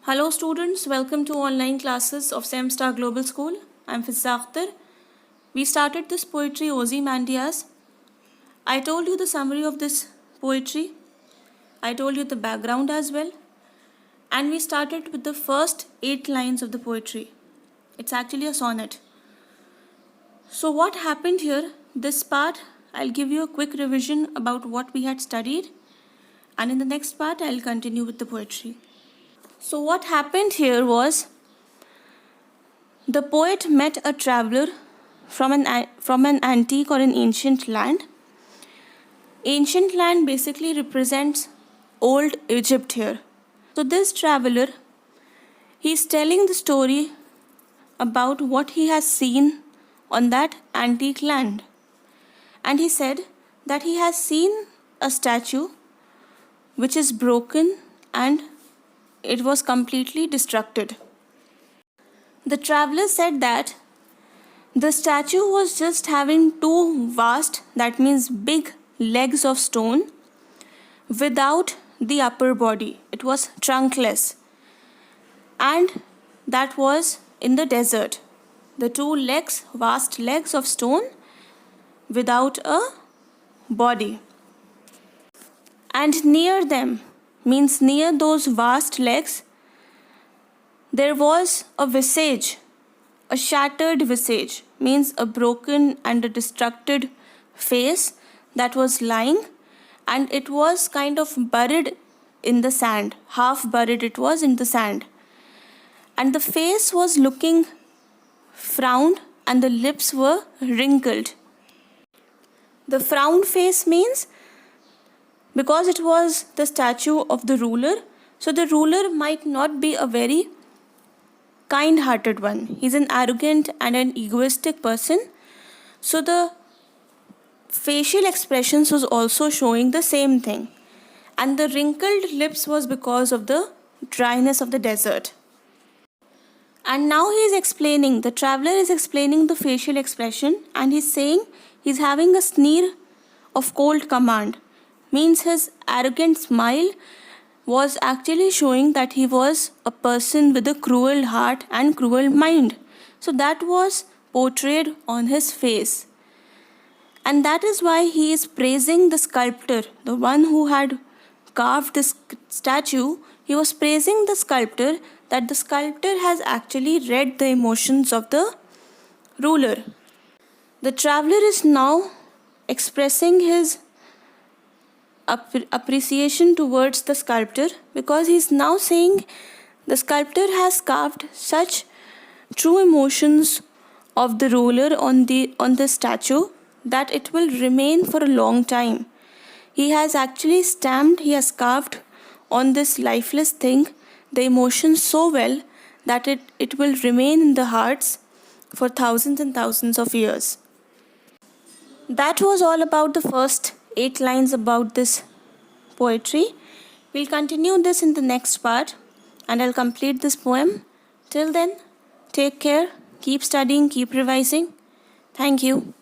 Hello students, welcome to online classes of Semstar Global School. I'm Fizza Akhtar. We started this poetry Ozymandias. I told you the summary of this poetry. I told you the background as well. And we started with the first 8 lines of the poetry. It's actually a sonnet. So what happened here? This part, I'll give you a quick revision about what we had studied. And in the next part, I'll continue with the poetry. So what happened here was the poet met a traveler from an antique or an ancient land. Ancient land basically represents old Egypt here. So this traveler, he's telling the story about what he has seen on that antique land. And he said that he has seen a statue which is broken and it was completely destructed. The traveler said that the statue was just having 2 vast, that means big legs of stone without the upper body. It was trunkless. And that was in the desert. The 2 legs, vast legs of stone without a body. And near them, means near those vast legs, there was a visage, a shattered visage, means a broken and a destructed face that was lying, and it was kind of buried in the sand, half buried it was in the sand. And the face was looking frowned and the lips were wrinkled. The frowned face means because it was the statue of the ruler, so the ruler might not be a very kind-hearted one. He's an arrogant and an egoistic person. So the facial expressions was also showing the same thing. And the wrinkled lips was because of the dryness of the desert. And now he is explaining, the traveler is explaining the facial expression, and he's saying he's having a sneer of cold command. Means his arrogant smile was actually showing that he was a person with a cruel heart and cruel mind. So that was portrayed on his face. And that is why he is praising the sculptor, the one who had carved this statue. He was praising the sculptor that the sculptor has actually read the emotions of the ruler. The traveler is now expressing his appreciation towards the sculptor, because he is now saying the sculptor has carved such true emotions of the ruler on the statue that it will remain for a long time. He has actually stamped, he has carved on this lifeless thing the emotions so well that it will remain in the hearts for thousands and thousands of years. That was all about the first 8 lines about this poetry. We'll continue this in the next part and I'll complete this poem. Till then, take care, keep studying, keep revising. Thank you.